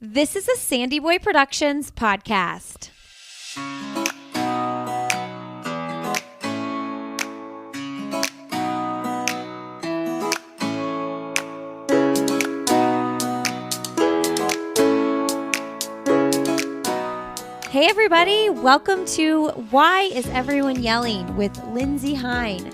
This is a Sandy Boy Productions podcast. Hey everybody, welcome to Why is Everyone Yelling with Lindsay Hine.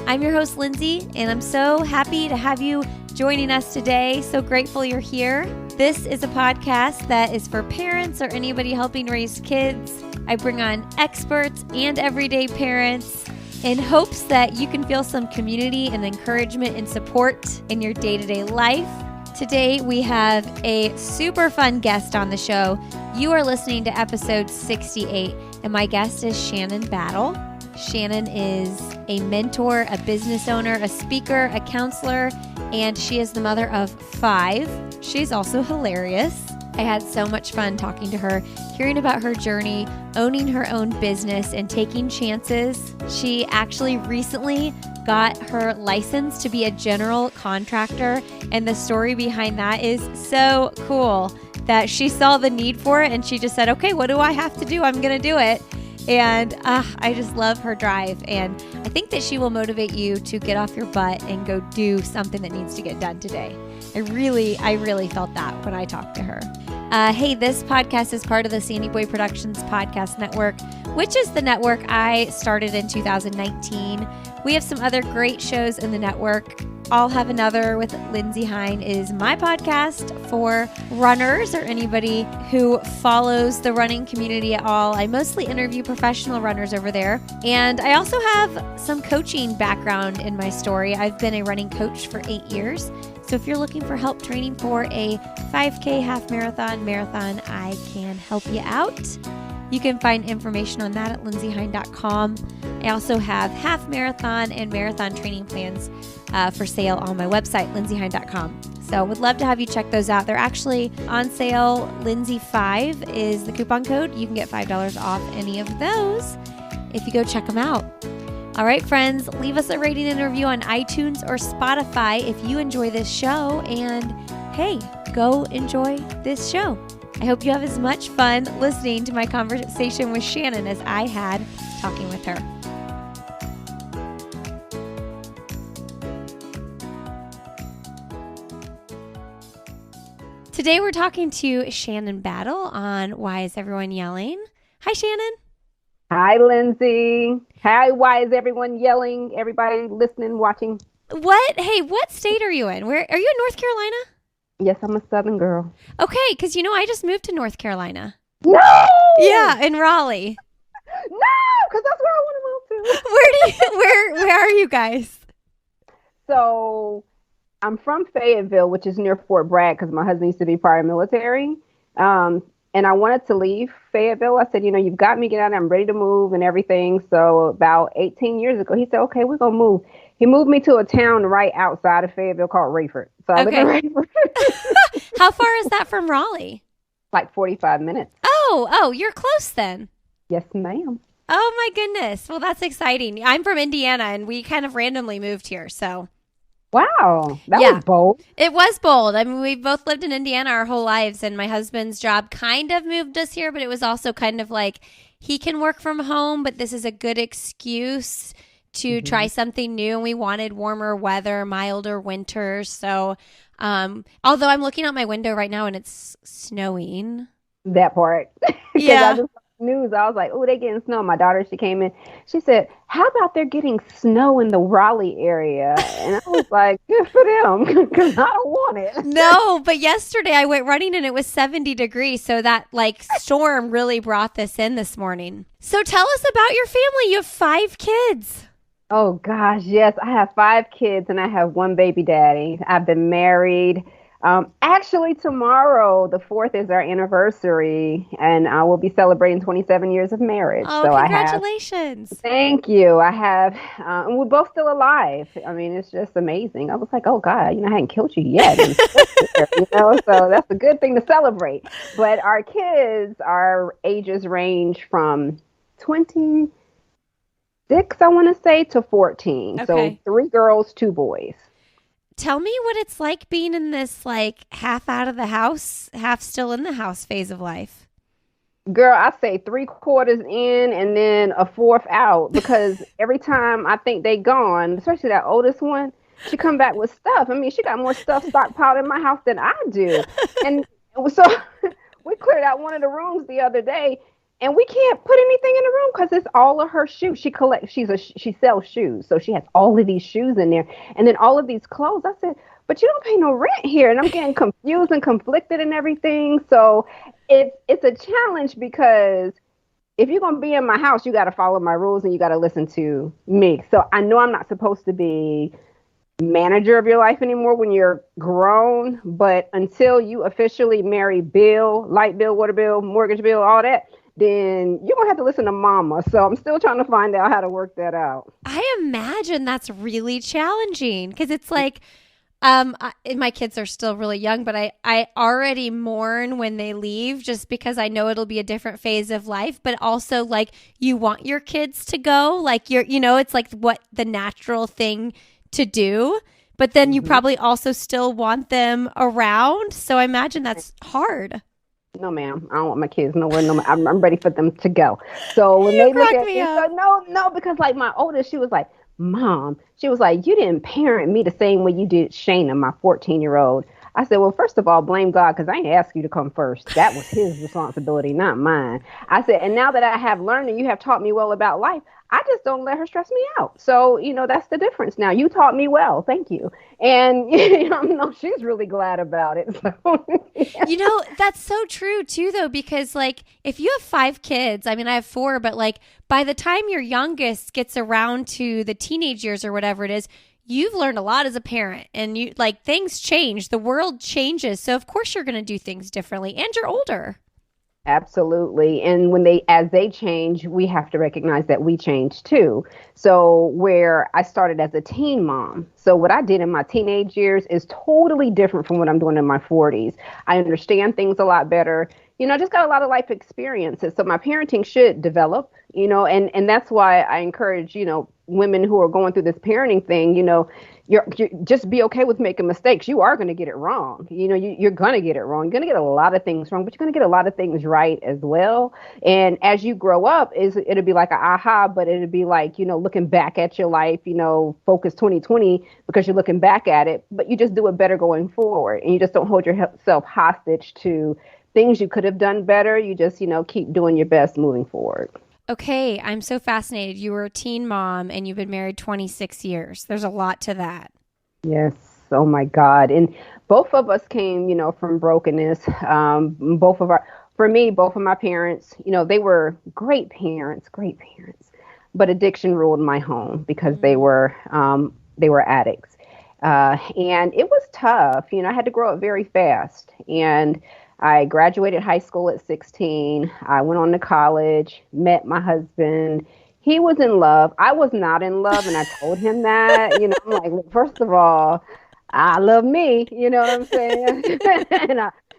I'm your host Lindsay, and I'm so happy to have you joining us today. So grateful you're here. This is a podcast that is for parents or anybody helping raise kids. I bring on experts and everyday parents in hopes that you can feel some community and encouragement and support in your day-to-day life. Today, we have a super fun guest on the show. You are listening to episode 68, and my guest is Shannon Battle. Shannon is a mentor, a business owner, a speaker, a counselor, and she is the mother of 5. She's also hilarious. I had so much fun talking to her, hearing about her journey, owning her own business, and taking chances. She actually recently got her license to be a general contractor, and the story behind that is so cool that she saw the need for it and she just said, okay, what do I have to do? I'm going to do it. And I just love her drive, and I think that she will motivate you to get off your butt and go do something that needs to get done today. I really felt that when I talked to her. Hey, this podcast is part of the Sandy Boy Productions Podcast Network, which is the network I started in 2019. We have some other great shows in the network. I'll Have Another with Lindsay Hine is my podcast for runners or anybody who follows the running community at all. I mostly interview professional runners over there. And I also have some coaching background in my story. I've been a running coach for 8 years. So if you're looking for help training for a 5K, half marathon, I can help you out. You can find information on that at lindsayhine.com. I also have half marathon and marathon training plans for sale on my website, lindsayhine.com. So would love to have you check those out. They're actually on sale. Lindsay5 is the coupon code. You can get $5 off any of those if you go check them out. All right, friends, leave us a rating and review on iTunes or Spotify if you enjoy this show. And hey, go enjoy this show. I hope you have as much fun listening to my conversation with Shannon as I had talking with her. Today we're talking to Shannon Battle on Why is Everyone Yelling? Hi, Shannon. Hi, Lindsay. Hi, why is everyone yelling? Everybody listening, watching. What? Hey, what state are you in? Where are you in North Carolina? Yes, I'm a Southern girl. Okay, because I just moved to North Carolina. No! Yeah, in Raleigh. No, because that's where I want to move to. Where are you guys? So I'm from Fayetteville, which is near Fort Bragg, because my husband used to be prior military. And I wanted to leave Fayetteville. I said, you've got me, get out. I'm ready to move and everything. So about 18 years ago, he said, okay, we're going to move. He moved me to a town right outside of Fayetteville called Rayford. So I live in Rayford. How far is that from Raleigh? Like 45 minutes. Oh, you're close then. Yes, ma'am. Oh, my goodness. Well, that's exciting. I'm from Indiana, and we kind of randomly moved here, so. Wow, that was bold. It was bold. I mean, we've both lived in Indiana our whole lives, and my husband's job kind of moved us here, but it was also kind of like he can work from home, but this is a good excuse to try something new, and we wanted warmer weather, milder winters. So, although I'm looking out my window right now and it's snowing. That part. Yeah. I just news. I was like, oh, they getting snow. My daughter, she came in. She said, how about they're getting snow in the Raleigh area? And I was like, good for them, because I don't want it. No, but yesterday I went running and it was 70 degrees. So that storm really brought this in this morning. So tell us about your family. You have 5 kids. Oh, gosh, yes. I have 5 kids and I have 1 baby daddy. I've been married. Actually, tomorrow, the 4th, is our anniversary, and I will be celebrating 27 years of marriage. Oh, so congratulations. Thank you. I have, and we're both still alive. I mean, it's just amazing. I was like, oh, God, I hadn't killed you yet. So that's a good thing to celebrate. But our kids, our ages range from 26, I want to say, to 14. Okay. So 3 girls, 2 boys. tell me what it's like being in this like half out of the house, half still in the house phase of life. Girl, I say three-quarters in and then a fourth out because every time I think they gone, especially that oldest one, she come back with stuff. I mean, she got more stuff stockpiled in my house than I do. And so we cleared out one of the rooms the other day and we can't put anything in the room because it's all of her shoes. She sells shoes. So she has all of these shoes in there and then all of these clothes. I said, but you don't pay no rent here. And I'm getting confused and conflicted and everything. So it's a challenge because if you're gonna be in my house, you got to follow my rules and you got to listen to me. So I know I'm not supposed to be manager of your life anymore when you're grown, but until you officially marry bill, light bill, water bill, mortgage bill, all that, then you're gonna have to listen to mama. So I'm still trying to find out how to work that out. I imagine that's really challenging because it's like, my kids are still really young, but I already mourn when they leave just because I know it'll be a different phase of life, but also like you want your kids to go, like it's like what the natural thing to do, but then you probably also still want them around. So I imagine that's hard. No, ma'am. I don't want my kids nowhere. No, I'm ready for them to go. So when You they look crack at me me, up. so no, because like my oldest, she was like, Mom, she was like, you didn't parent me the same way you did Shannon, my 14-year-old. I said, well, first of all, blame God because I ain't asked you to come first. That was his responsibility, not mine. I said, and now that I have learned and you have taught me well about life, I just don't let her stress me out. So, that's the difference now. You taught me well. Thank you. And, no, she's really glad about it. So, yeah. That's so true too, though, because like if you have 5 kids, I mean, I have 4, but like by the time your youngest gets around to the teenage years or whatever it is, you've learned a lot as a parent and you like things change. The world changes. So of course you're going to do things differently and you're older. Absolutely. And as they change, we have to recognize that we change too. So where I started as a teen mom. So what I did in my teenage years is totally different from what I'm doing in my 40s. I understand things a lot better. I just got a lot of life experiences. So my parenting should develop, and that's why I encourage, women who are going through this parenting thing, you're just be okay with making mistakes. You are going to get it wrong. You're going to get it wrong. You're going to get a lot of things wrong, but you're going to get a lot of things right as well. And as you grow up, it'll be like an aha, but it'll be like, looking back at your life, focus 2020 because you're looking back at it, but you just do it better going forward. And you just don't hold yourself hostage to things you could have done better. You just, keep doing your best moving forward. Okay, I'm so fascinated. You were a teen mom and you've been married 26 years. There's a lot to that. Yes. Oh my God. And both of us came, from brokenness. Both of my parents, they were great parents, but addiction ruled my home because they were addicts. And it was tough. I had to grow up very fast. And I graduated high school at 16. I went on to college, met my husband. He was in love. I was not in love, and I told him that. I'm like, look, first of all, I love me. You know what I'm saying?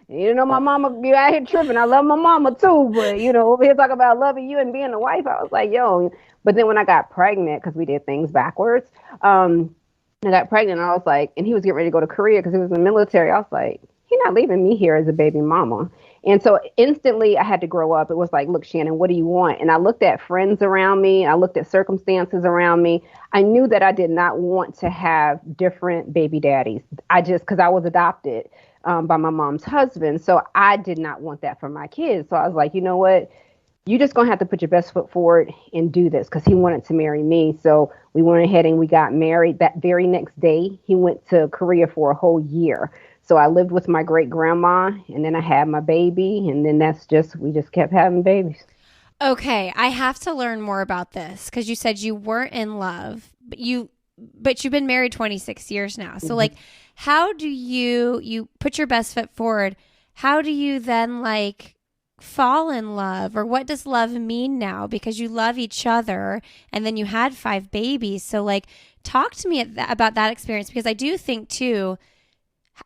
And my mama be out here tripping. I love my mama too, but over here talking about loving you and being a wife. I was like, yo. But then when I got pregnant, because we did things backwards, I got pregnant. And I was like, and he was getting ready to go to Korea because he was in the military. I was like, he's not leaving me here as a baby mama. And so instantly I had to grow up. It was like, look, Shannon, what do you want? And I looked at friends around me. I looked at circumstances around me. I knew that I did not want to have different baby daddies. Because I was adopted by my mom's husband. So I did not want that for my kids. So I was like, you know what? You just going to have to put your best foot forward and do this because he wanted to marry me. So we went ahead and we got married. That very next day, he went to Korea for a whole year. So I lived with my great grandma and then I had my baby. And then we just kept having babies. Okay. I have to learn more about this because you said you weren't in love, but you've been married 26 years now. So like, how do you put your best foot forward? How do you then like fall in love, or what does love mean now? Because you love each other and then you had 5 babies. So like, talk to me about that experience, because I do think too,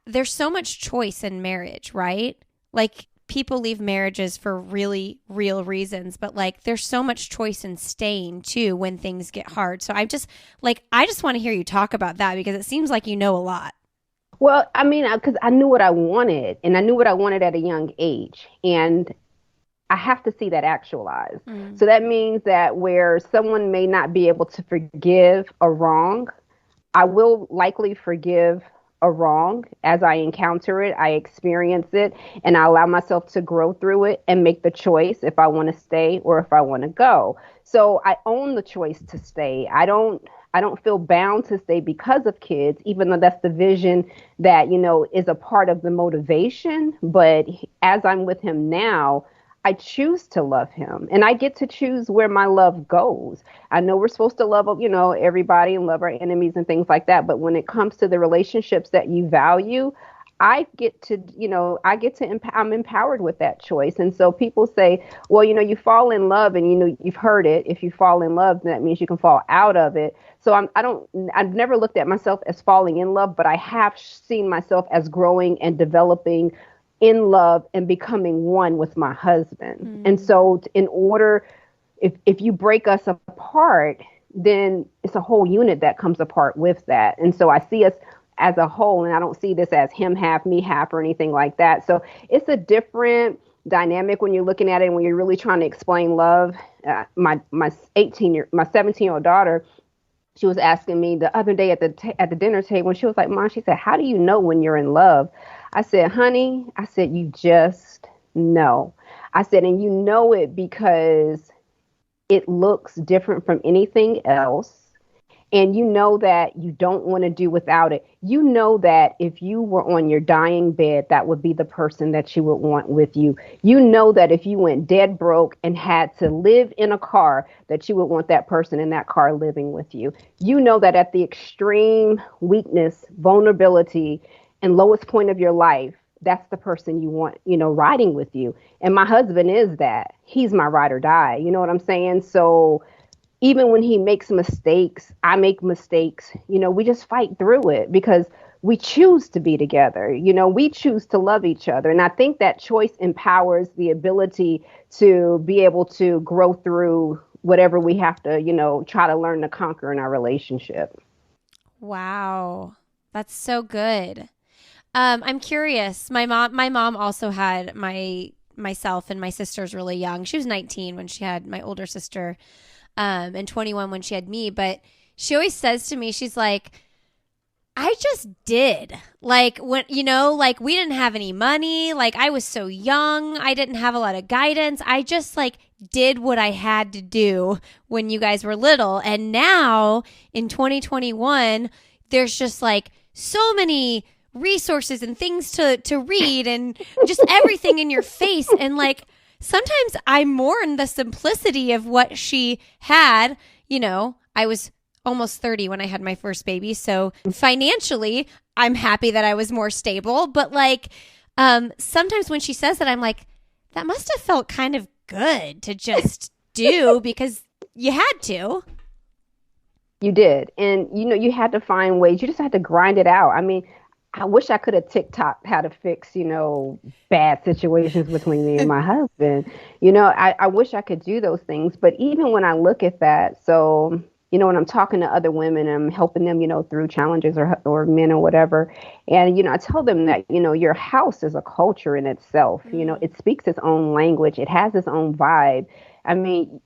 there's so much choice in marriage, right? Like people leave marriages for really real reasons, but like there's so much choice in staying too when things get hard. So I just want to hear you talk about that because it seems like you know a lot. Well, I mean, because I knew what I wanted, and I knew what I wanted at a young age, and I have to see that actualized. Mm. So that means that where someone may not be able to forgive a wrong, I will likely forgive a wrong as I encounter it, I experience it, and I allow myself to grow through it and make the choice if I want to stay or if I want to go. So I own the choice to stay. I don't feel bound to stay because of kids, even though that's the vision that, is a part of the motivation. But as I'm with him now, I choose to love him and I get to choose where my love goes. I know we're supposed to love, everybody and love our enemies and things like that. But when it comes to the relationships that you value, I'm empowered with that choice. And so people say, well, you fall in love and, you've heard it. If you fall in love, that means you can fall out of it. So I've never looked at myself as falling in love, but I have seen myself as growing and developing in love and becoming one with my husband. And so if you break us apart, then it's a whole unit that comes apart with that. And so I see us as a whole, and I don't see this as him half, me half, or anything like that. So it's a different dynamic when you're looking at it and when you're really trying to explain love. My 17-year-old daughter, she was asking me the other day at the dinner table, and she was like, "Mom," she said, "how do you know when you're in love?" I said, "Honey," I said, "you just know." I said, "And you know it because it looks different from anything else. And you know that you don't want to do without it. You know that if you were on your dying bed, that would be the person that you would want with you. You know that if you went dead broke and had to live in a car, that you would want that person in that car living with you. You know that at the extreme weakness, vulnerability, and lowest point of your life, that's the person you want, riding with you. And my husband is that. He's my ride or die. You know what I'm saying? So even when he makes mistakes, I make mistakes, we just fight through it because we choose to be together. We choose to love each other. And I think that choice empowers the ability to be able to grow through whatever we have to, try to learn to conquer in our relationship. Wow. That's so good. I'm curious. My mom also had myself and my sisters really young. She was 19 when she had my older sister, and 21 when she had me. But she always says to me, she's like, I just did. Like, when, like we didn't have any money. Like, I was so young. I didn't have a lot of guidance. I just like did what I had to do when you guys were little. And now in 2021, there's just like so many resources and things to read and just everything in your face. And like, sometimes I mourn the simplicity of what she had. I was almost 30 when I had my first baby. So financially, I'm happy that I was more stable. But like, sometimes when she says that, I'm like, that must have felt kind of good to just do because you had to. You did. And, you had to find ways. You just had to grind it out. I mean, I wish I could have TikTok how to fix, bad situations between me and my husband. I wish I could do those things. But even when I look at that, so, when I'm talking to other women, I'm helping them, through challenges or men or whatever. And, I tell them that, your house is a culture in itself. It speaks its own language. It has its own vibe. I mean,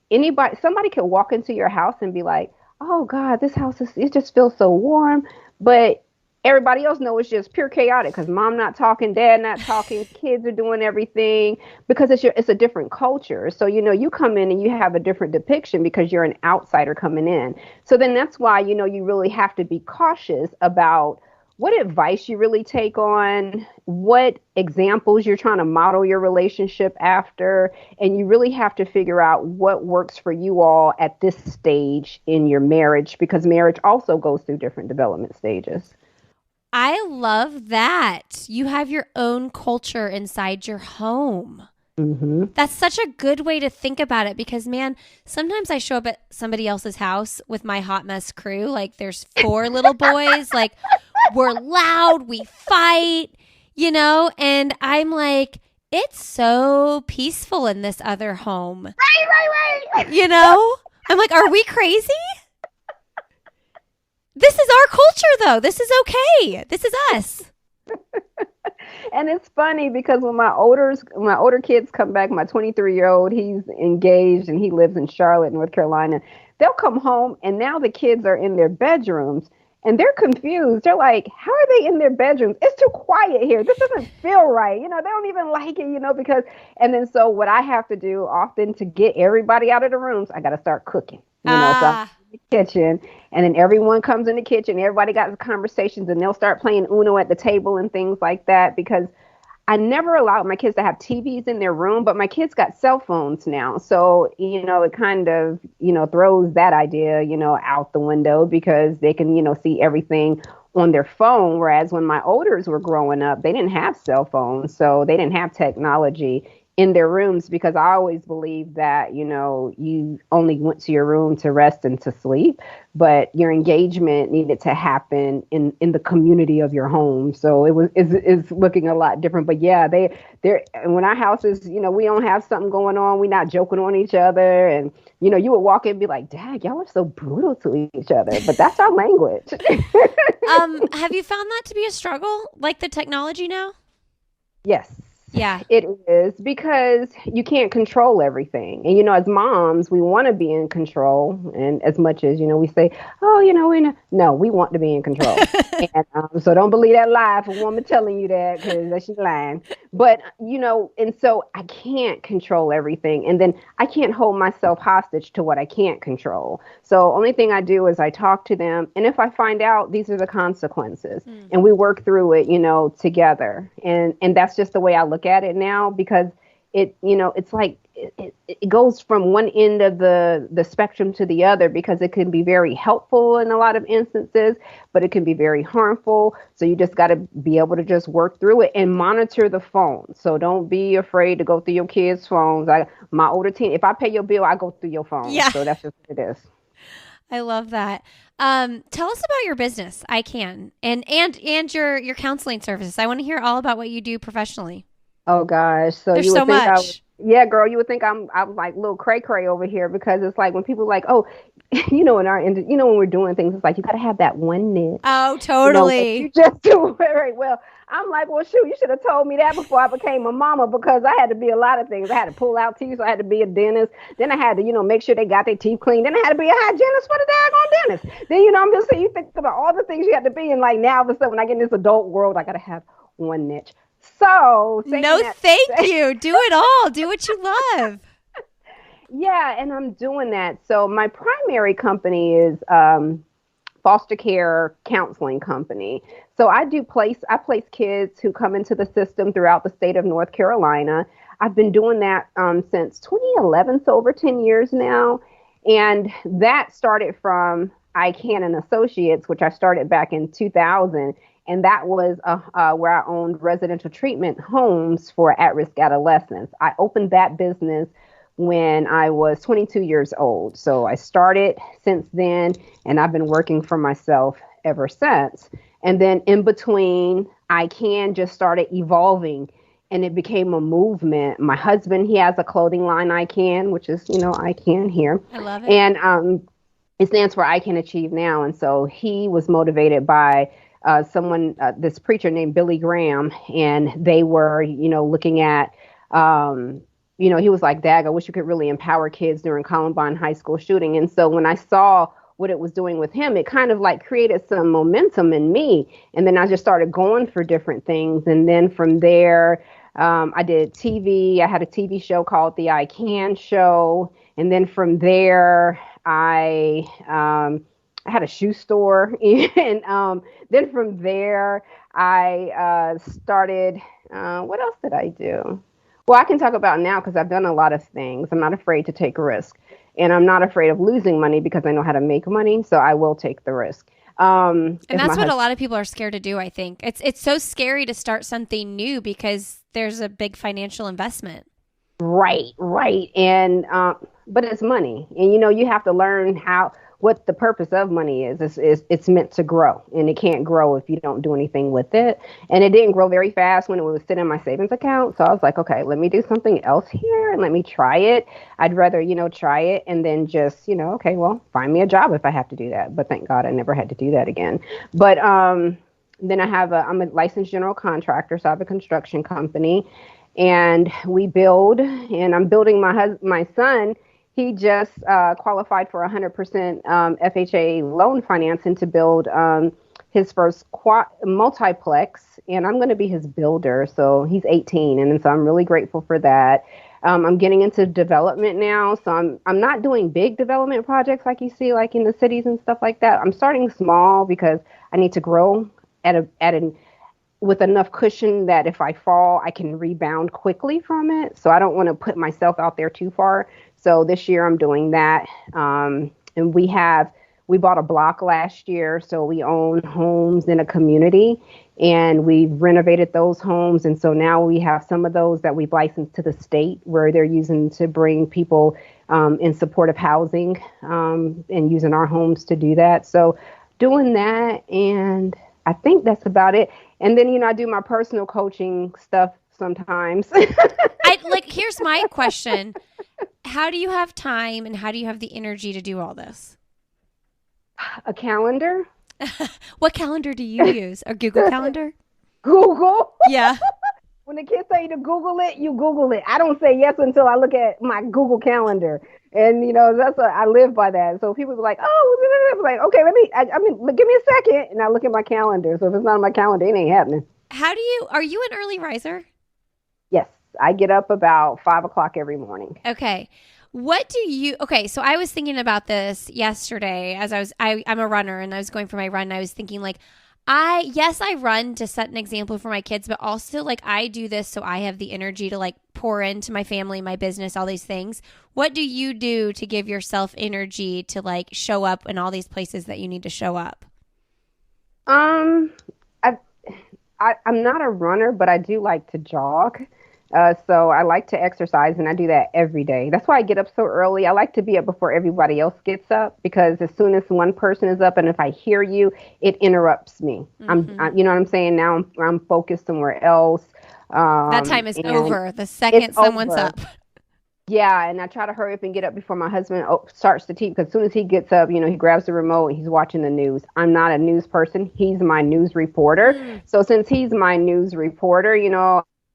somebody could walk into your house and be like, oh God, this house it just feels so warm. But everybody else knows it's just pure chaotic because mom not talking, dad not talking, kids are doing everything because it's a different culture. So, you come in and you have a different depiction because you're an outsider coming in. So then that's why, you really have to be cautious about what advice you really take on, what examples you're trying to model your relationship after. And you really have to figure out what works for you all at this stage in your marriage because marriage also goes through different development stages. I love that. You have your own culture inside your home. Mm-hmm. That's such a good way to think about it because, man, sometimes I show up at somebody else's house with my hot mess crew. Like, there's 4 little boys. Like, we're loud, we fight, and I'm like, it's so peaceful in this other home. Right. I'm like, are we crazy? This is our culture, though. This is okay. This is us. And it's funny because when my older kids come back, my 23-year-old, he's engaged and he lives in Charlotte, North Carolina. They'll come home and now the kids are in their bedrooms and they're confused. They're like, "How are they in their bedrooms? It's too quiet here. This doesn't feel right." They don't even like it, because and then so what I have to do often to get everybody out of the rooms, I got to start cooking. So I'm Ah, in the kitchen and then everyone comes in the kitchen, everybody got the conversations and they'll start playing Uno at the table and things like that because I never allowed my kids to have TVs in their room, but my kids got cell phones now. So, it kind of, throws that idea, out the window because they can, see everything on their phone. Whereas when my olders were growing up, they didn't have cell phones. So they didn't have technology in their rooms because I always believed that, you only went to your room to rest and to sleep, but your engagement needed to happen in the community of your home. So it's looking a lot different. But yeah, they're when our houses, we don't have something going on, we're not joking on each other. And you would walk in and be like, "Dad, y'all are so brutal to each other." But that's our language. have you found that to be a struggle, like the technology now? Yes, Yeah. it is because you can't control everything. And, as moms, we want to be in control. And as much as, we say, "Oh, we know. No, we want to be in control." And so don't believe that lie for a woman telling you that because she's lying. But, and so I can't control everything. And then I can't hold myself hostage to what I can't control. So only thing I do is I talk to them. And if I find out these are the consequences Mm. and we work through it, together. And that's just the way I look at it now because it's like it goes from one end of the spectrum to the other because it can be very helpful in a lot of instances, but it can be very harmful. So you just got to be able to just work through it and monitor the phone. So don't be afraid to go through your kids' phones. My older teen, if I pay your bill, I go through your phone. Yeah. So that's just what it is. I love that. Tell us about your business. I can and your counseling services. I want to hear all about what you do professionally. Oh gosh. So There's you so would think much. yeah, girl, you would think I was like little cray cray over here because it's like when people like, "Oh, in our when we're doing things, it's like you got to have that one niche, Oh, that you totally. just do very well." I'm like, "Well, shoot, you should have told me that before I became a mama because I had to be a lot of things. I had to pull out teeth, so I had to be a dentist. Then I had to, make sure they got their teeth cleaned. Then I had to be a hygienist for the daggone dentist. Then, I'm just saying, you think about all the things you had to be, and like now, all of a sudden, when I get in this adult world, I got to have one niche. So, saying No, that thank you. Do it all. Do what you love. yeah, and I'm doing that. So my primary company is foster care counseling company. So I place kids who come into the system throughout the state of North Carolina. I've been doing that since 2011, so over 10 years now. And that started from I Can and Associates, which I started back in 2000. And that was where I owned residential treatment homes for at-risk adolescents. I opened that business when I was 22 years old. So I started since then, and I've been working for myself ever since. And then in between, I Can just started evolving and it became a movement. My husband, he has a clothing line, I Can, which is, I Can here. I love it. And it stands for I Can Achieve Now. And so he was motivated by this preacher named Billy Graham, and they were, looking at, he was like, "Dag, I wish you could really empower kids during Columbine High School shooting." And so when I saw what it was doing with him, it kind of like created some momentum in me. And then I just started going for different things. And then from there, I did TV. I had a TV show called The I Can Show. And then from there, I had a shoe store. And then from there, I started, what else did I do? Well, I can talk about now because I've done a lot of things. I'm not afraid to take a risk. And I'm not afraid of losing money because I know how to make money. So I will take the risk. And that's what a lot of people are scared to do, I think. It's so scary to start something new because there's a big financial investment. Right, right. And but it's money. And you have to learn what the purpose of money is. It's meant to grow, and it can't grow if you don't do anything with it. And it didn't grow very fast when it was sitting in my savings account. So I was like, okay, let me do something else here and let me try it. I'd rather, try it and then just, okay, well, find me a job if I have to do that. But thank God I never had to do that again. But Then I'm a licensed general contractor, so I have a construction company, and we build. And I'm building my son. He just qualified for 100% FHA loan financing to build his first multiplex, and I'm going to be his builder. So he's 18, and so I'm really grateful for that. I'm getting into development now, so I'm not doing big development projects like you see like in the cities and stuff like that. I'm starting small because I need to grow with enough cushion that if I fall, I can rebound quickly from it. So I don't want to put myself out there too far. So this year I'm doing that. And we bought a block last year. So we own homes in a community, and we've renovated those homes. And so now we have some of those that we've licensed to the state where they're using to bring people in supportive housing, and using our homes to do that. So doing that, and I think that's about it. And then, I do my personal coaching stuff sometimes. Here's my question. How do you have time and how do you have the energy to do all this? A calendar. What calendar do you use? A Google Calendar? Google? Yeah. When the kids say you to Google it, you Google it. I don't say yes until I look at my Google Calendar. And, I live by that. So people be like, oh, I'm like, okay, give me a second. And I look at my calendar. So if it's not on my calendar, it ain't happening. Are you an early riser? Yes. I get up about 5 o'clock every morning. Okay. So I was thinking about this yesterday as I'm a runner and I was going for my run. And I was thinking I run to set an example for my kids, but also I do this so I have the energy to pour into my family, my business, all these things. What do you do to give yourself energy to show up in all these places that you need to show up? I'm not a runner, but I do like to jog. So I like to exercise, and I do that every day. That's why I get up so early. I like to be up before everybody else gets up, because as soon as one person is up, and if I hear you, it interrupts me. Mm-hmm. You know what I'm saying? Now I'm focused somewhere else. That time is over the second someone's up. Yeah, and I try to hurry up and get up before my husband starts to teach, because as soon as he gets up, he grabs the remote and he's watching the news. I'm not a news person. He's my news reporter. Mm. So since he's my news reporter,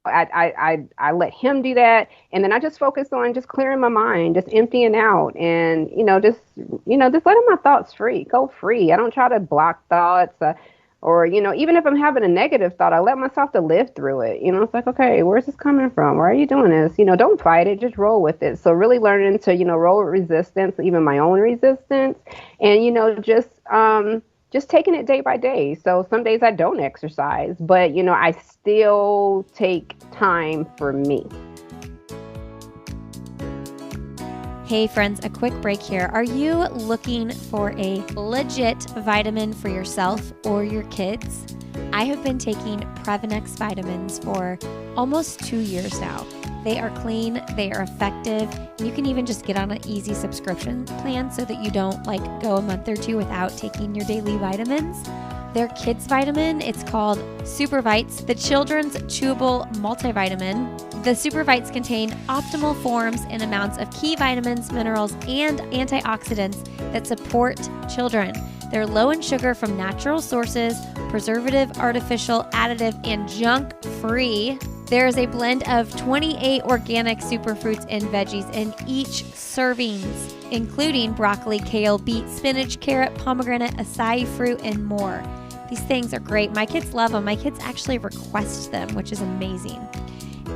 I let him do that, and then I just focus on just clearing my mind, just emptying out, and just letting my thoughts go free. I don't try to block thoughts, or even if I'm having a negative thought, I let myself to live through it. It's like, okay, where's this coming from? Why are you doing this? Don't fight it, just roll with it. So really learning to roll with resistance, even my own resistance, and just taking it day by day. So some days I don't exercise, but, I still take time for me. Hey friends, a quick break here. Are you looking for a legit vitamin for yourself or your kids? I have been taking Previnex vitamins for almost 2 years now. They are clean, they are effective, and you can even just get on an easy subscription plan so that you don't go a month or two without taking your daily vitamins. Their kids vitamin, it's called Super Vites, the children's chewable multivitamin. The Super Vites contain optimal forms and amounts of key vitamins, minerals, and antioxidants that support children. They're low in sugar from natural sources, preservative, artificial, additive, and junk-free. There is a blend of 28 organic superfruits and veggies in each servings, including broccoli, kale, beet, spinach, carrot, pomegranate, acai fruit, and more. These things are great. My kids love them. My kids actually request them, which is amazing.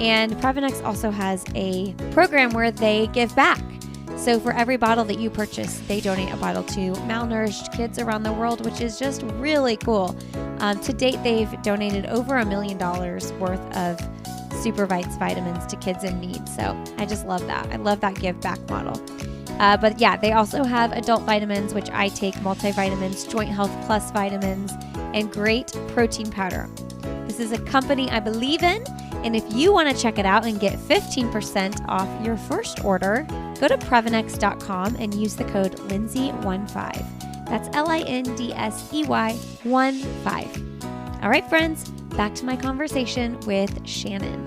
And Previnex also has a program where they give back. So for every bottle that you purchase, they donate a bottle to malnourished kids around the world, which is just really cool. To date, they've donated over $1 million worth of Super Vites vitamins to kids in need. So I just love that. I love that give back model. But yeah, they also have adult vitamins, which I take, multivitamins, Joint Health Plus vitamins, and great protein powder. This is a company I believe in. And if you want to check it out and get 15% off your first order, go to Previnex.com and use the code Lindsay15. That's LINDSEY15. All right, friends, back to my conversation with Shannon.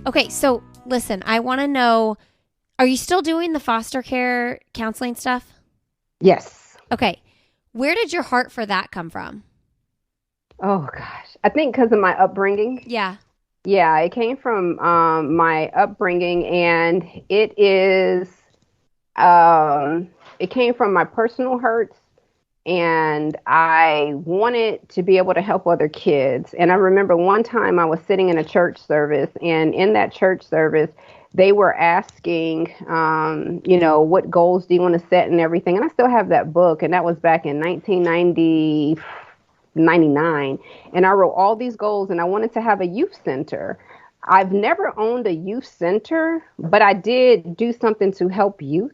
Okay, so listen, I want to know, are you still doing the foster care counseling stuff? Yes. Okay. Where did your heart for that come from? Oh gosh, I think because of my upbringing. Yeah. Yeah, it came from my upbringing, and um, it came from my personal hurts, and I wanted to be able to help other kids. And I remember one time I was sitting in a church service, and in that church service, they were asking, what goals do you want to set and everything. And I still have that book, and that was back in 1999. And I wrote all these goals, and I wanted to have a youth center. I've never owned a youth center, but I did do something to help youth.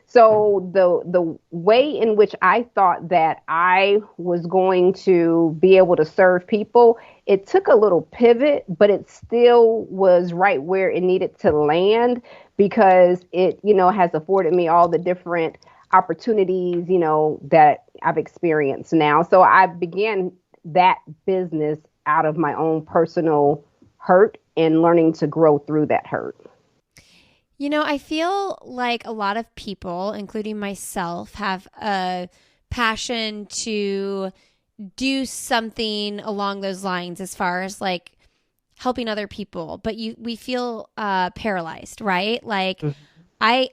So the way in which I thought that I was going to be able to serve people, it took a little pivot, but it still was right where it needed to land because it, has afforded me all the different opportunities, that I've experienced now. So I began that business out of my own personal hurt and learning to grow through that hurt. I feel like a lot of people, including myself, have a passion to do something along those lines as far as like helping other people, but we feel paralyzed, right? Like I,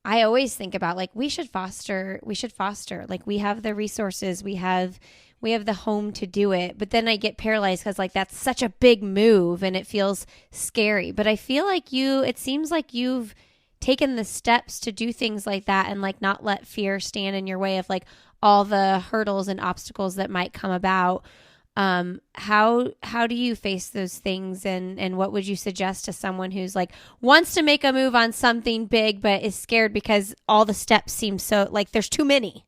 I always think about like we should foster, like we have the resources, we have the home to do it. But then I get paralyzed because like that's such a big move and it feels scary. But I feel like it seems like you've taken the steps to do things like that and like not let fear stand in your way of like all the hurdles and obstacles that might come about. How do you face those things, and what would you suggest to someone who's like wants to make a move on something big but is scared because all the steps seem so like there's too many?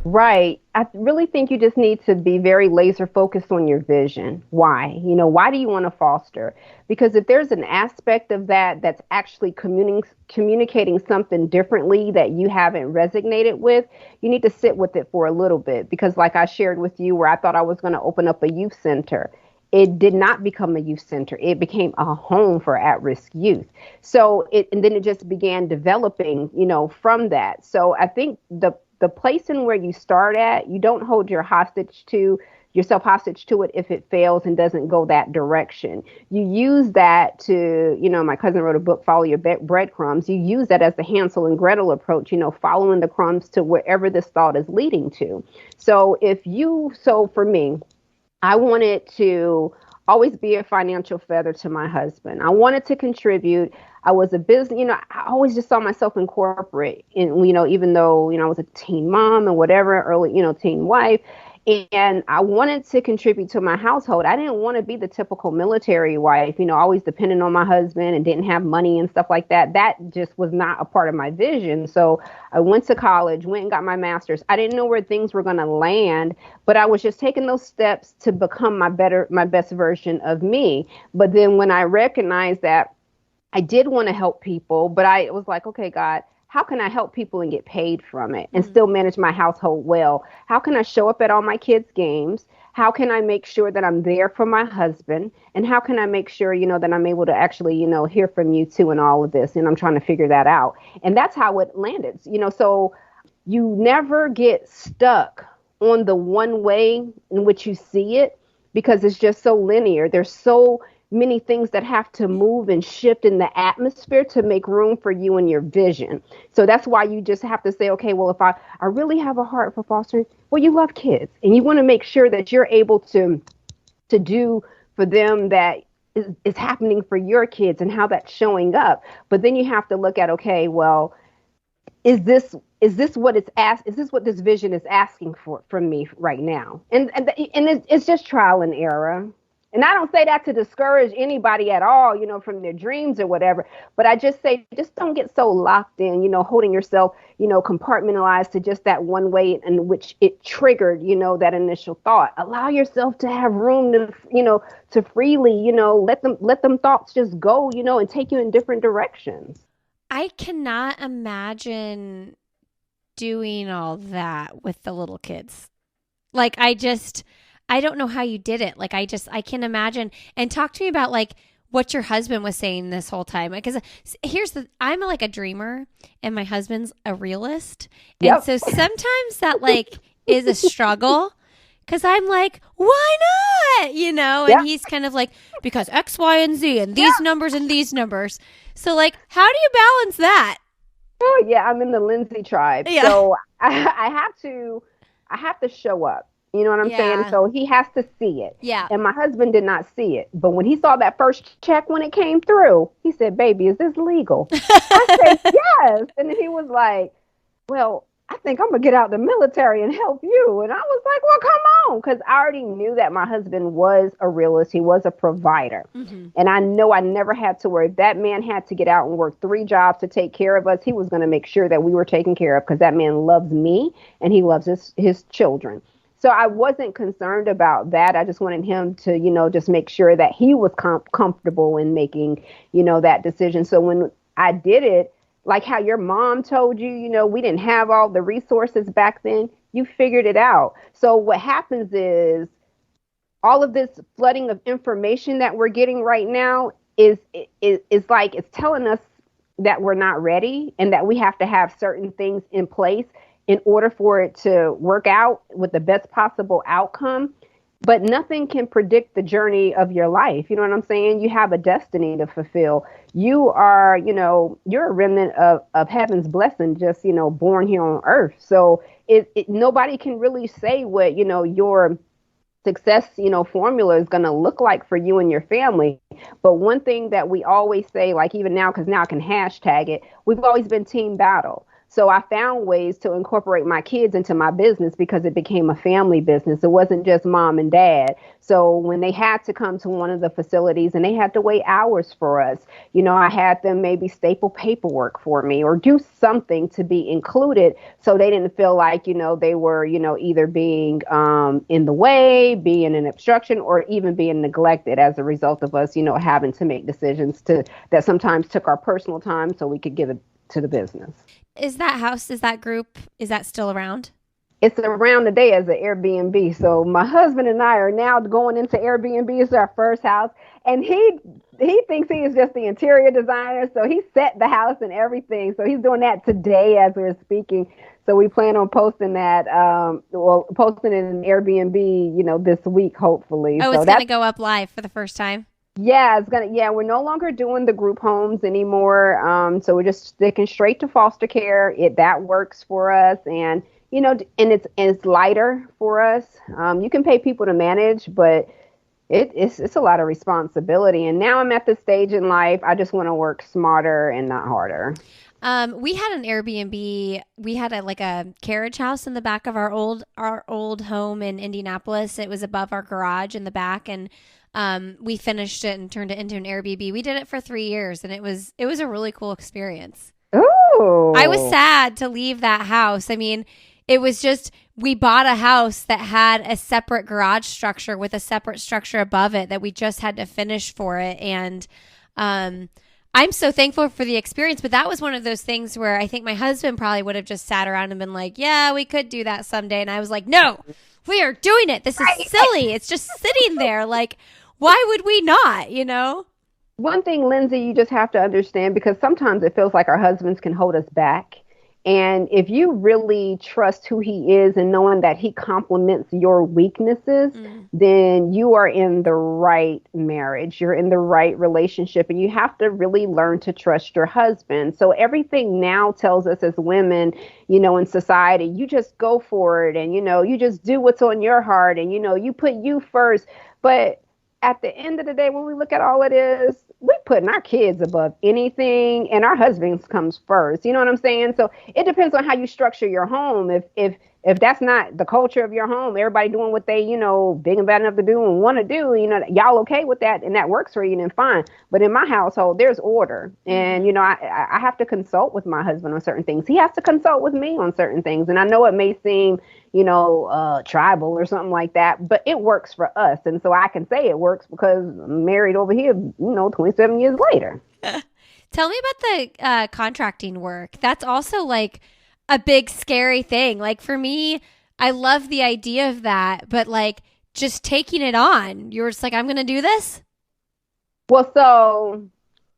Right. I really think you just need to be very laser focused on your vision. Why? Why do you want to foster? Because if there's an aspect of that that's actually communicating something differently that you haven't resonated with, you need to sit with it for a little bit. Because like I shared with you, where I thought I was going to open up a youth center, it did not become a youth center. It became a home for at-risk youth. And then it just began developing, from that. So I think the place in where you start at, you don't hold yourself hostage to it if it fails and doesn't go that direction. You use that to, my cousin wrote a book, Follow Your Breadcrumbs. You use that as the Hansel and Gretel approach, following the crumbs to wherever this thought is leading to. So for me, I wanted to always be a financial feather to my husband. I wanted to contribute. I was a business, I always just saw myself in corporate, and, even though, I was a teen mom and whatever, early, teen wife, and I wanted to contribute to my household. I didn't want to be the typical military wife, always dependent on my husband and didn't have money and stuff like that. That just was not a part of my vision. So I went to college, went and got my master's. I didn't know where things were going to land, but I was just taking those steps to become my best version of me. But then when I recognized that I did want to help people, but I was like, okay, God, how can I help people and get paid from it and still manage my household well? How can I show up at all my kids' games? How can I make sure that I'm there for my husband? And how can I make sure, that I'm able to actually, hear from you too in all of this? And I'm trying to figure that out. And that's how it landed. So you never get stuck on the one way in which you see it because it's just so linear. There's so many things that have to move and shift in the atmosphere to make room for you and your vision. So that's why you just have to say, okay, well, if I really have a heart for fostering, well, you love kids and you want to make sure that you're able to do for them that is happening for your kids and how that's showing up. But then you have to look at, okay, well, is this what this vision is asking for from me right now? And it's just trial and error. And I don't say that to discourage anybody at all, from their dreams or whatever. But I just say, just don't get so locked in, holding yourself, compartmentalized to just that one way in which it triggered, that initial thought. Allow yourself to have room to freely, let them thoughts just go, and take you in different directions. I cannot imagine doing all that with the little kids. Like, I don't know how you did it. Like, I can imagine. And talk to me about like what your husband was saying this whole time. Because I'm like a dreamer and my husband's a realist. And Yep. so sometimes that like is a struggle. Because I'm like, why not? And he's kind of like, because X, Y, and Z, and these numbers and these numbers. So, like, how do you balance that? Oh yeah, I'm in the Lindsay tribe. Yeah. So I have to show up. You know what I'm saying? Yeah. So he has to see it. Yeah. And my husband did not see it. But when he saw that first check when it came through, he said, "Baby, is this legal?" I said, "Yes." And then he was like, "Well, I think I'm gonna get out the military and help you." And I was like, "Well, come on," because I already knew that my husband was a realist. He was a provider, and I know I never had to worry. If that man had to get out and work 3 jobs to take care of us, he was going to make sure that we were taken care of because that man loves me and he loves his children. So I wasn't concerned about that. I just wanted him to, just make sure that he was comfortable in making, that decision. So when I did it, like how your mom told you, we didn't have all the resources back then, you figured it out. So what happens is all of this flooding of information that we're getting right now is like it's telling us that we're not ready and that we have to have certain things in place in order for it to work out with the best possible outcome. But nothing can predict the journey of your life. You know what I'm saying? You have a destiny to fulfill. You are, you're a remnant of heaven's blessing, just, born here on earth. So nobody can really say what, your success, formula is going to look like for you and your family. But one thing that we always say, like even now, because now I can hashtag it, we've always been team battle. So I found ways to incorporate my kids into my business because it became a family business. It wasn't just mom and dad. So when they had to come to one of the facilities and they had to wait hours for us, I had them maybe staple paperwork for me or do something to be included so they didn't feel like, they were, either being in the way, being an obstruction, or even being neglected as a result of us, having to make decisions that sometimes took our personal time so we could give it to the business. Is that group, is that still around? It's around today as an Airbnb. So my husband and I are now going into Airbnb. It's our first house. And he thinks he is just the interior designer. So he set the house and everything. So he's doing that today as we're speaking. So we plan on posting that, posting it in Airbnb, this week, hopefully. Oh, so it's going to go up live for the first time? Yeah, we're no longer doing the group homes anymore. So we're just sticking straight to foster care. That works for us. And, and it's lighter for us. You can pay people to manage, but it's a lot of responsibility. And now I'm at this stage in life, I just want to work smarter and not harder. We had an Airbnb. We had a carriage house in the back of our old home in Indianapolis. It was above our garage in the back, and we finished it and turned it into an Airbnb. We did it for 3 years, and it was a really cool experience. Oh, I was sad to leave that house. I mean, it was just, we bought a house that had a separate garage structure with a separate structure above it that we just had to finish for it. And I'm so thankful for the experience, but that was one of those things where I think my husband probably would have just sat around and been like, yeah, we could do that someday. And I was like, no, we are doing it. This is silly. It's just sitting there. Like, why would we not, One thing, Lindsay, you just have to understand, because sometimes it feels like our husbands can hold us back. And if you really trust who he is and knowing that he complements your weaknesses, then you are in the right marriage. You're in the right relationship, and you have to really learn to trust your husband. So everything now tells us as women, in society, you just go for it and, you just do what's on your heart and, you put you first. But at the end of the day, when we look at all it is, we're putting our kids above anything, and our husbands comes first. You know what I'm saying? So it depends on how you structure your home. If that's not the culture of your home, everybody doing what they, big and bad enough to do and want to do, y'all okay with that, and that works for you, then fine. But in my household, there's order. And, I have to consult with my husband on certain things. He has to consult with me on certain things. And I know it may seem, tribal or something like that, but it works for us. And so I can say it works because I'm married over here, 27 years later. Tell me about the contracting work. That's also like a big scary thing. Like for me, I love the idea of that, but like just taking it on, you're just like, I'm going to do this. Well, so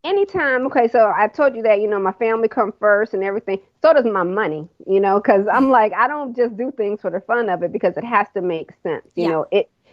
Anytime. Okay, so I told you that, my family come first and everything. So does my money, because I'm like, I don't just do things for the fun of it because it has to make sense. Yeah.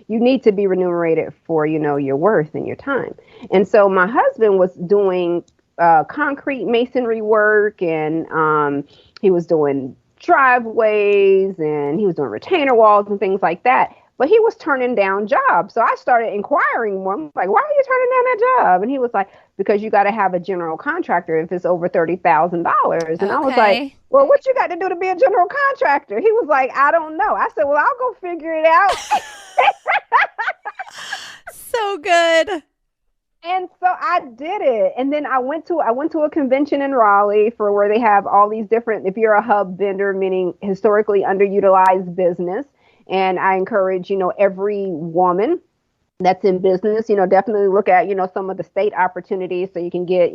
You need to be remunerated for, your worth and your time. And so my husband was doing concrete masonry work, and he was doing driveways, and he was doing retainer walls and things like that. But he was turning down jobs. So I started inquiring more. I'm like, why are you turning down that job? And he was like, because you got to have a general contractor if it's over $30,000. And I was like, Okay. well, what you got to do to be a general contractor? He was like, I don't know. I said, well, I'll go figure it out. So good. And so I did it. And then I went to a convention in Raleigh for where they have all these different, if you're a hub vendor, meaning historically underutilized business. And I encourage, every woman that's in business, definitely look at, some of the state opportunities so you can get,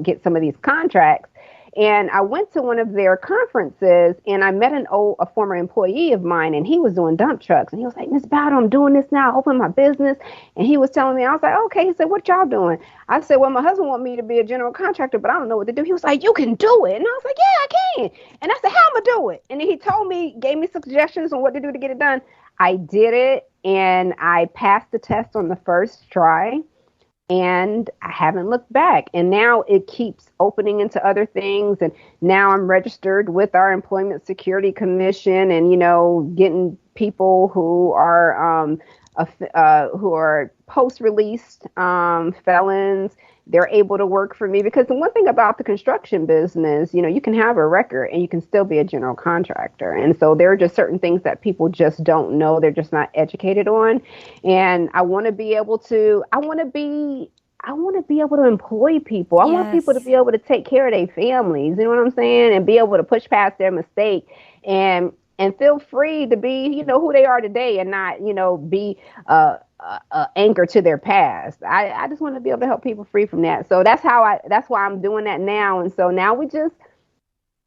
get some of these contracts. And I went to one of their conferences, and I met a former employee of mine, and he was doing dump trucks. And he was like, Miss Battle, I'm doing this now. I opened my business. And he was telling me, I was like, okay. He said, what y'all doing? I said, well, my husband want me to be a general contractor, but I don't know what to do. He was like, you can do it. And I was like, yeah, I can. And I said, how am I do it? And then he told me, gave me suggestions on what to do to get it done. I did it, and I passed the test on the first try, and I haven't looked back. And now it keeps opening into other things. And now I'm registered with our Employment Security Commission, and, getting people who are post-released felons. They're able to work for me because the one thing about the construction business, you can have a record and you can still be a general contractor. And so there are just certain things that people just don't know. They're just not educated on. And I want to be able to, I want to be able to employ people. I want people to Yes. be able to take care of their families. You know what I'm saying? And be able to push past their mistake and feel free to be, who they are today and not, be anchor to their past. I just want to be able to help people free from that. So that's why I'm doing that now. And so now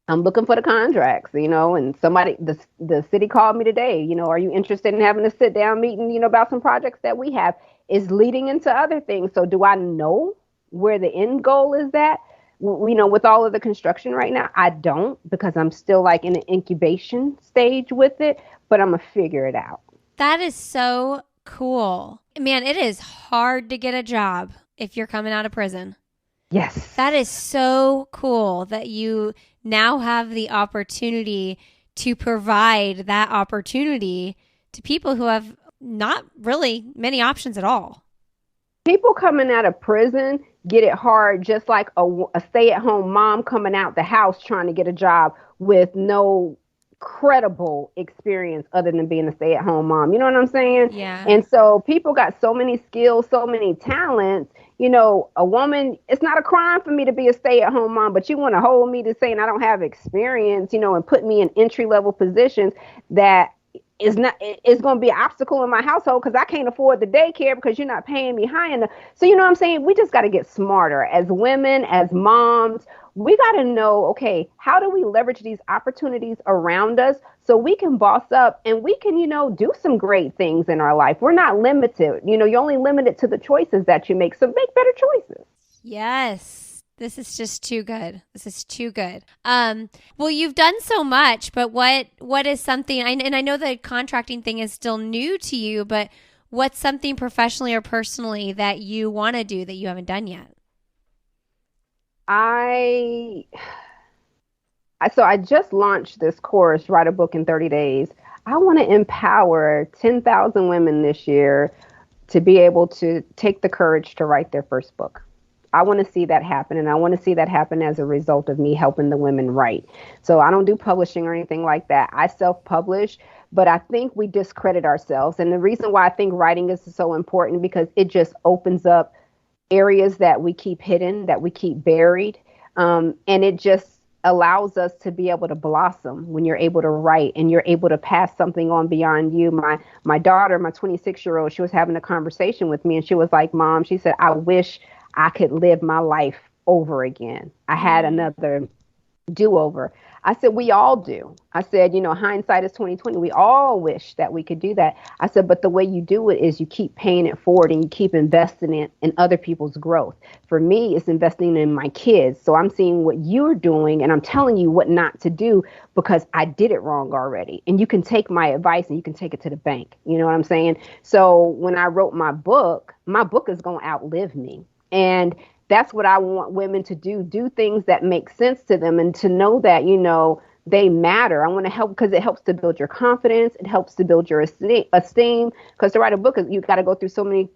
I'm looking for the contracts, and the city called me today, are you interested in having a sit down meeting, about some projects that we have, is leading into other things. So do I know where the end goal is at? With all of the construction right now, I don't, because I'm still like in an incubation stage with it, but I'm gonna figure it out. That is so cool. Man, it is hard to get a job if you're coming out of prison. Yes. That is so cool that you now have the opportunity to provide that opportunity to people who have not really many options at all. People coming out of prison get it hard, just like a stay-at-home mom coming out the house trying to get a job with no credible experience other than being a stay-at-home mom. You know what I'm saying? Yeah. And so people got so many skills, so many talents. A woman, it's not a crime for me to be a stay-at-home mom, but you want to hold me to saying I don't have experience, and put me in entry-level positions that is going to be an obstacle in my household because I can't afford the daycare because you're not paying me high enough. So you know what I'm saying? We just got to get smarter as women, as moms. We got to know, okay, how do we leverage these opportunities around us so we can boss up and we can, do some great things in our life. We're not limited. You're only limited to the choices that you make. So make better choices. Yes. This is just too good. This is too good. Well, you've done so much, but what is something, and I know the contracting thing is still new to you, but what's something professionally or personally that you want to do that you haven't done yet? So I just launched this course, Write a Book in 30 Days. I want to empower 10,000 women this year to be able to take the courage to write their first book. I want to see that happen, and I want to see that happen as a result of me helping the women write. So I don't do publishing or anything like that. I self-publish, but I think we discredit ourselves. And the reason why I think writing is so important because it just opens up areas that we keep hidden, that we keep buried. And it just allows us to be able to blossom when you're able to write and you're able to pass something on beyond you. My daughter, my 26-year-old, she was having a conversation with me and she was like, Mom, she said, I wish I could live my life over again. I had another do-over. I said, we all do. I said, hindsight is 2020. We all wish that we could do that. I said, but the way you do it is you keep paying it forward and you keep investing it in other people's growth. For me, it's investing in my kids. So I'm seeing what you're doing and I'm telling you what not to do because I did it wrong already. And you can take my advice and you can take it to the bank. You know what I'm saying? So when I wrote my book is going to outlive me. And that's what I want women to do things that make sense to them and to know that, they matter. I want to help because it helps to build your confidence. It helps to build your esteem. Because to write a book, you got to go through so many,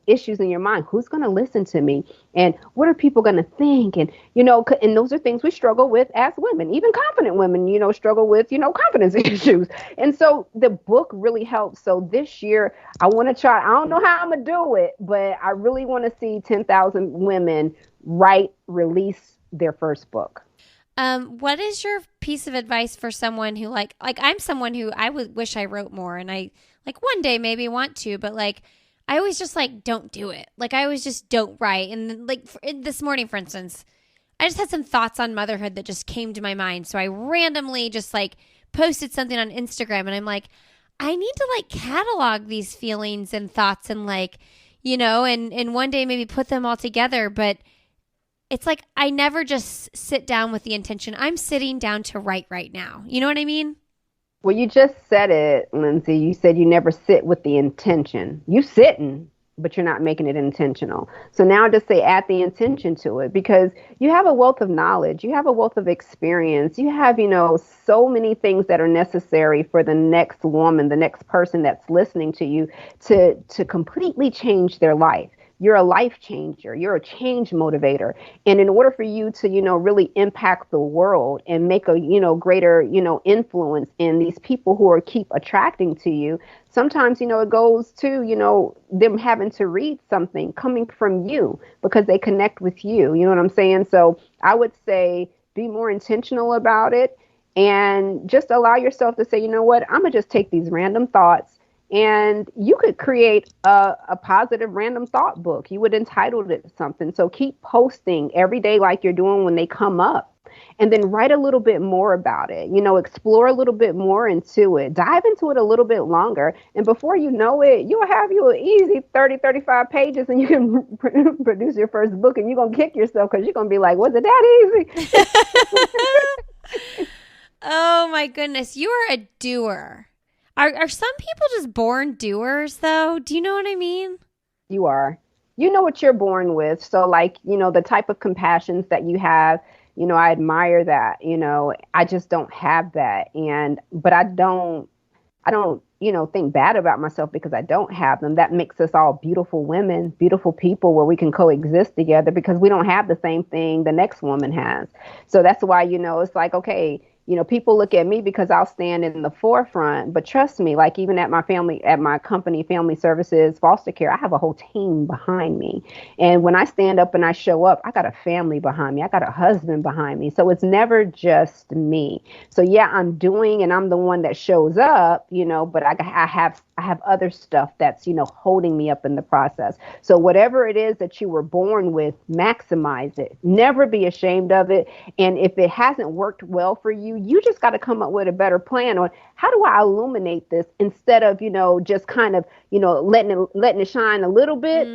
issues in your mind. Who's going to listen to me? And what are people going to think? And, and those are things we struggle with as women. Even confident women, struggle with, confidence issues. And so the book really helps. So this year, I want to try. I don't know how I'm going to do it, but I really want to see 10,000 women release their first book. What is your piece of advice for someone who like I'm someone who I would wish I wrote more and I like one day maybe want to, but like I always just like don't do it. Like I always just don't write. And like this morning, for instance, I just had some thoughts on motherhood that just came to my mind. So I randomly just like posted something on Instagram and I'm like, I need to like catalog these feelings and thoughts and like, and one day maybe put them all together. But it's like I never just sit down with the intention. I'm sitting down to write right now. You know what I mean? Well, you just said it, Lindsay. You said you never sit with the intention. You sitting, but you're not making it intentional. So now just say add the intention to it because you have a wealth of knowledge. You have a wealth of experience. You have, so many things that are necessary for the next woman, the next person that's listening to you to completely change their life. You're a life changer. You're a change motivator. And in order for you to, really impact the world and make a, greater, influence in these people who are keep attracting to you, sometimes, it goes to, them having to read something coming from you because they connect with you. You know what I'm saying? So I would say be more intentional about it and just allow yourself to say, you know what, I'm going to just take these random thoughts. And you could create a positive random thought book. You would entitle it something. So keep posting every day like you're doing when they come up. And then write a little bit more about it. Explore a little bit more into it. Dive into it a little bit longer. And before you know it, you'll have you an easy 30, 35 pages and you can produce your first book. And you're going to kick yourself because you're going to be like, was it that easy? Oh, my goodness. You are a doer. Are some people just born doers, though? Do you know what I mean? You are. You know what you're born with. So, like, the type of compassions that you have, I admire that. I just don't have that. But I don't, think bad about myself because I don't have them. That makes us all beautiful women, beautiful people where we can coexist together because we don't have the same thing the next woman has. So that's why, it's like, okay, people look at me because I'll stand in the forefront, but trust me, like even at my company, Family Services, Foster Care, I have a whole team behind me. And when I stand up and I show up, I got a family behind me. I got a husband behind me. So it's never just me. So yeah, I'm doing and I'm the one that shows up, but I have other stuff that's, holding me up in the process. So whatever it is that you were born with, maximize it. Never be ashamed of it. And if it hasn't worked well for you, you just got to come up with a better plan on how do I illuminate this instead of, just kind of, letting it shine a little bit,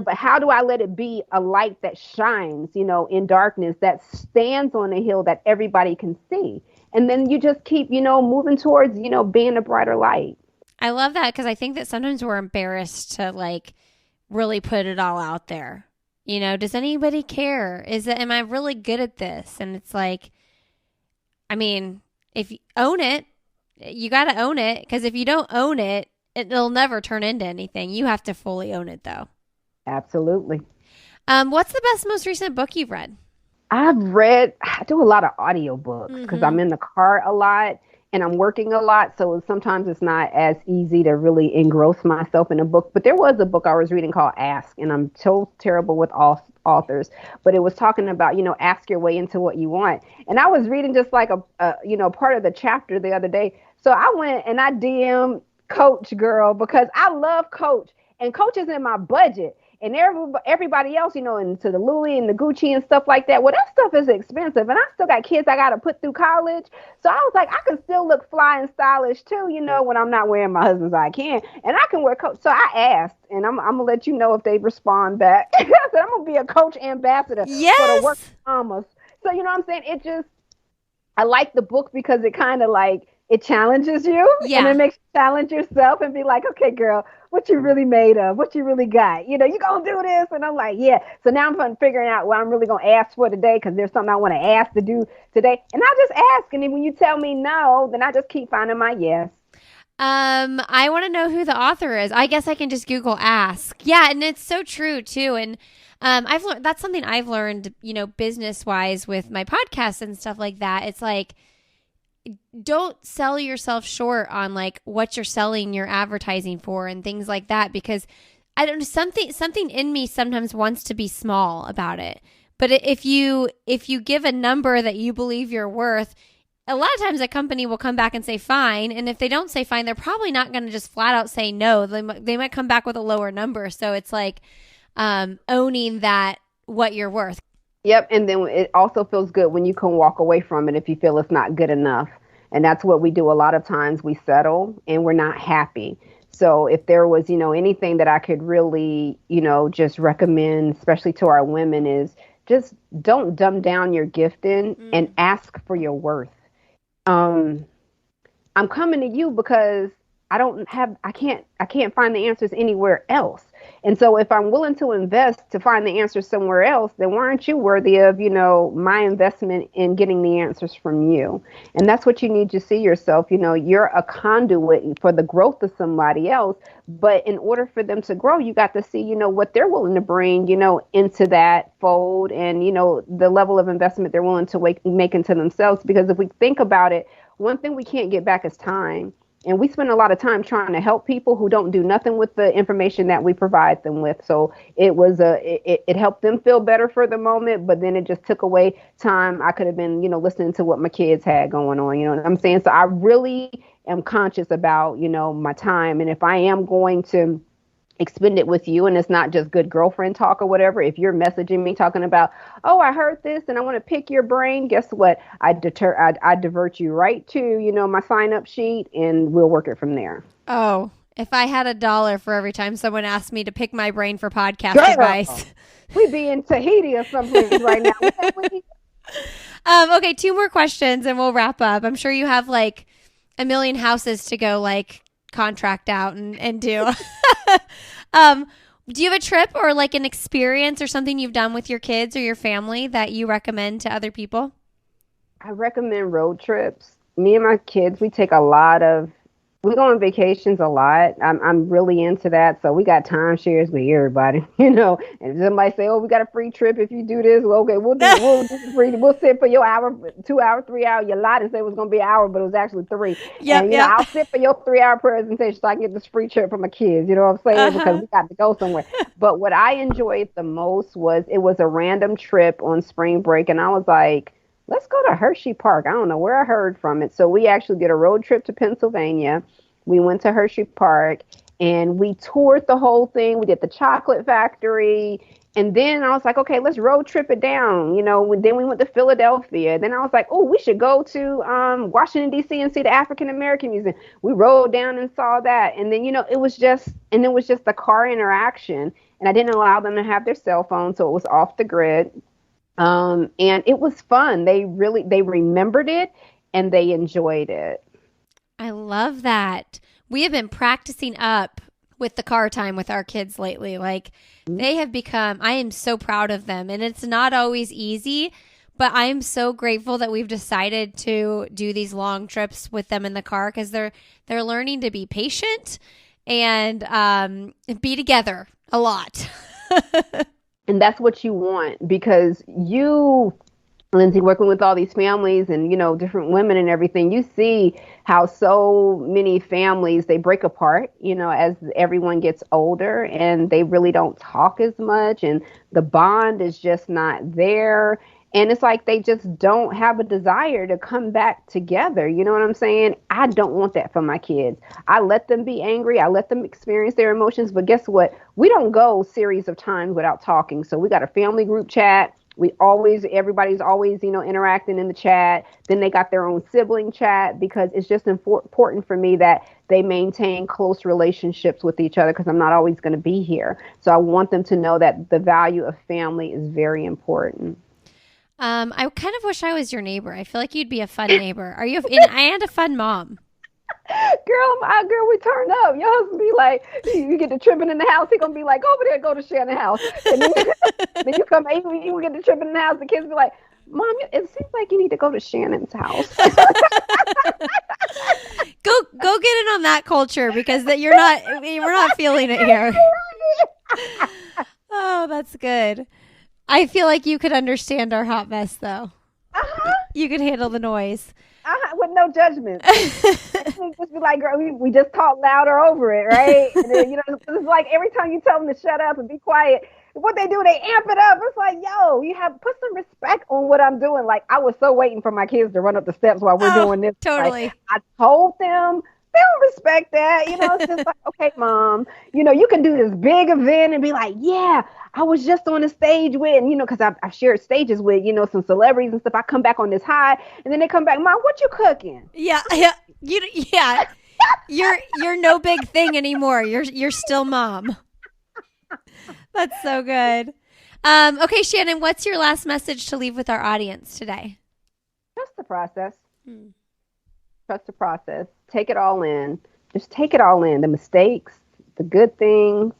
but how do I let it be a light that shines, in darkness that stands on a hill that everybody can see. And then you just keep, moving towards, being a brighter light. I love that because I think that sometimes we're embarrassed to like really put it all out there. Does anybody care? Am I really good at this? And it's like, I mean, if you own it, you got to own it because if you don't own it, it'll never turn into anything. You have to fully own it though. Absolutely. What's the best, most recent book you've read? I do a lot of audiobooks because I'm in the car a lot and I'm working a lot. So sometimes it's not as easy to really engross myself in a book. But there was a book I was reading called Ask, and I'm so terrible with authors, but it was talking about, ask your way into what you want. And I was reading just like a part of the chapter the other day. So I went and I DM'd Coach Girl because I love Coach and Coach is in my budget. And everybody else, into the Louis and the Gucci and stuff like that. Well, that stuff is expensive. And I still got kids I got to put through college. So I was like, I can still look fly and stylish too, when I'm not wearing my husband's I can. And I can wear coat. So I asked, and I'm going to let you know if they respond back. I said, I'm going to be a Coach ambassador for the working Yes. mamas. So, you know what I'm saying? I like the book because it kind of like, it challenges you, and it makes you challenge yourself and be like, okay, girl, what you really made of, what you really got, you gonna do this. And I'm like, yeah. So now I'm figuring out what I'm really gonna ask for today, because there's something I want to ask to do today, and I just ask, and then when you tell me no, then I just keep finding my yes. I want to know who the author is. I guess I can just Google ask. Yeah, and it's so true too. And I've learned, that's something I've learned, business wise with my podcasts and stuff like that. It's like, don't sell yourself short on like what you're selling your advertising for and things like that, because I don't know, something in me sometimes wants to be small about it. But if you give a number that you believe you're worth, a lot of times a company will come back and say fine, and if they don't say fine, they're probably not going to just flat out say no. They might come back with a lower number. So it's like owning that, what you're worth. Yep, and then it also feels good when you can walk away from it if you feel it's not good enough. And that's what we do a lot of times. We settle and we're not happy. So if there was, anything that I could really, just recommend, especially to our women, is just don't dumb down your gifting and ask for your worth. I'm coming to you because I can't find the answers anywhere else. And so if I'm willing to invest to find the answers somewhere else, then why aren't you worthy of, my investment in getting the answers from you? And that's what you need to see yourself. You're a conduit for the growth of somebody else. But in order for them to grow, you got to see, what they're willing to bring, into that fold, and, the level of investment they're willing to make into themselves. Because if we think about it, one thing we can't get back is time. And we spend a lot of time trying to help people who don't do nothing with the information that we provide them with. So it helped them feel better for the moment, but then it just took away time. I could have been, listening to what my kids had going on, you know what I'm saying? So I really am conscious about, my time. And if I am going to expend it with you, and it's not just good girlfriend talk or whatever, if you're messaging me talking about, oh, I heard this and I want to pick your brain, guess what? I divert you right to, my sign up sheet, and we'll work it from there. Oh, if I had $1 for every time someone asked me to pick my brain for podcast Girl, advice. We'd be in Tahiti or someplace right now. Okay, 2 more questions and we'll wrap up. I'm sure you have like a million houses to go like contract out and do. Do you have a trip or like an experience or something you've done with your kids or your family that you recommend to other people? I recommend road trips. Me and my kids, we go on vacations a lot. I'm really into that. So we got timeshares with everybody, and somebody say, oh, we got a free trip if you do this. Well, okay, we'll do free. We'll sit for your hour, 2 hour, 3 hour. You lied and said it was going to be an hour, but it was actually 3. Yep, and, I'll sit for your 3-hour presentation so I can get this free trip for my kids. You know what I'm saying? Because we got to go somewhere. But what I enjoyed the most was it was a random trip on spring break. And I was like, let's go to Hershey Park. I don't know where I heard from it. So we actually did a road trip to Pennsylvania. We went to Hershey Park and we toured the whole thing. We did the chocolate factory. And then I was like, okay, let's road trip it down. Then we went to Philadelphia. Then I was like, oh, we should go to Washington, D.C. and see the African American Museum. We rode down and saw that. And then, it was just the car interaction. And I didn't allow them to have their cell phone. So it was off the grid. And it was fun. They remembered it and they enjoyed it. I love that. We have been practicing up with the car time with our kids lately. Like they have become, I am so proud of them, and it's not always easy, but I am so grateful that we've decided to do these long trips with them in the car, because they're learning to be patient and be together a lot. And that's what you want, because you, Lindsay, working with all these families and, different women and everything, you see how so many families, they break apart, as everyone gets older, and they really don't talk as much, and the bond is just not there. And it's like they just don't have a desire to come back together. You know what I'm saying? I don't want that for my kids. I let them be angry. I let them experience their emotions. But guess what? We don't go series of times without talking. So we got a family group chat. Everybody's always, interacting in the chat. Then they got their own sibling chat, because it's just important for me that they maintain close relationships with each other, because I'm not always going to be here. So I want them to know that the value of family is very important. I kind of wish I was your neighbor. I feel like you'd be a fun neighbor. Are you? And a fun mom. Girl, we turn up. Your husband be like, you get the tripping in the house. He gonna be like, over there, go to Shannon's house. And then you come, you get the tripping in the house. The kids be like, Mom, it seems like you need to go to Shannon's house. Go get in on that culture, because we're not feeling it here. Oh, that's good. I feel like you could understand our hot mess, though. You could handle the noise. With no judgment. Just be like, girl, we just talk louder over it, right? And then, it's like every time you tell them to shut up and be quiet, what they do, they amp it up. It's like, yo, you have put some respect on what I'm doing. Like, I was so waiting for my kids to run up the steps while we're doing this. Totally. Like, I told them. They don't respect that. It's just like, okay, Mom, you can do this big event and be like, yeah, I was just on a stage with, and, because I've shared stages with, some celebrities and stuff. I come back on this high, and then they come back, Mom, what you cooking? Yeah. You're no big thing anymore. You're still Mom. That's so good. Okay, Shannon, what's your last message to leave with our audience today? Trust the process. Trust the process. Take it all in. Just take it all in. The mistakes, the good things,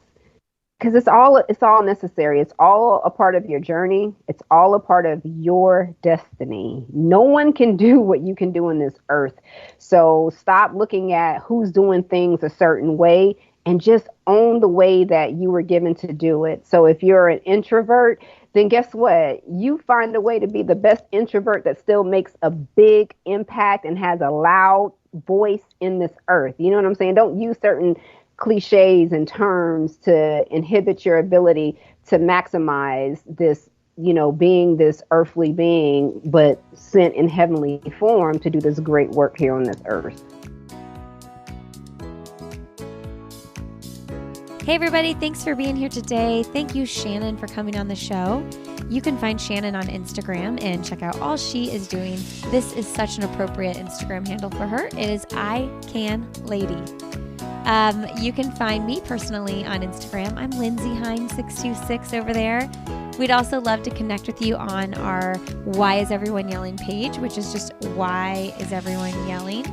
because it's all necessary. It's all a part of your journey. It's all a part of your destiny. No one can do what you can do on this earth. So stop looking at who's doing things a certain way, and just own the way that you were given to do it. So if you're an introvert, then guess what? You find a way to be the best introvert that still makes a big impact and has a loud voice in this earth. You know what I'm saying? Don't use certain cliches and terms to inhibit your ability to maximize this, being this earthly being, but sent in heavenly form to do this great work here on this earth. Hey, everybody. Thanks for being here today. Thank you, Shannon, for coming on the show. You can find Shannon on Instagram and check out all she is doing. This is such an appropriate Instagram handle for her. It is ICanLady. You can find me personally on Instagram. I'm Lindsay Hine 626 over there. We'd also love to connect with you on our Why Is Everyone Yelling page, which is just Why Is Everyone Yelling.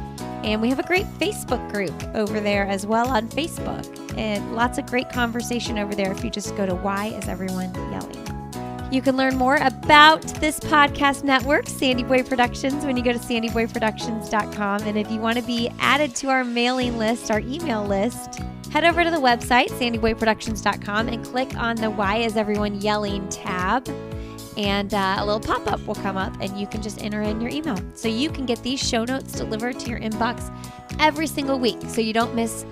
And we have a great Facebook group over there as well on Facebook. And lots of great conversation over there if you just go to Why Is Everyone Yelling. You can learn more about this podcast network, Sandy Boy Productions, when you go to sandyboyproductions.com. And if you want to be added to our mailing list, our email list, head over to the website, sandyboyproductions.com, and click on the Why Is Everyone Yelling tab. And a little pop-up will come up, and you can just enter in your email. So you can get these show notes delivered to your inbox every single week. So you don't miss,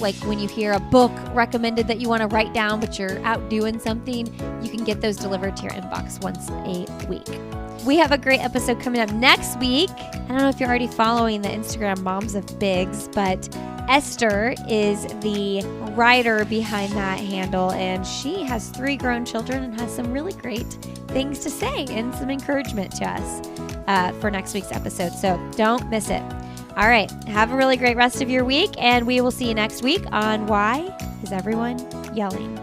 like when you hear a book recommended that you want to write down, but you're out doing something, you can get those delivered to your inbox once a week. We have a great episode coming up next week. I don't know if you're already following the Instagram Moms of Bigs, but Esther is the writer behind that handle, and she has 3 grown children and has some really great things to say and some encouragement to us for next week's episode. So don't miss it. All right. Have a really great rest of your week, and we will see you next week on Why Is Everyone Yelling?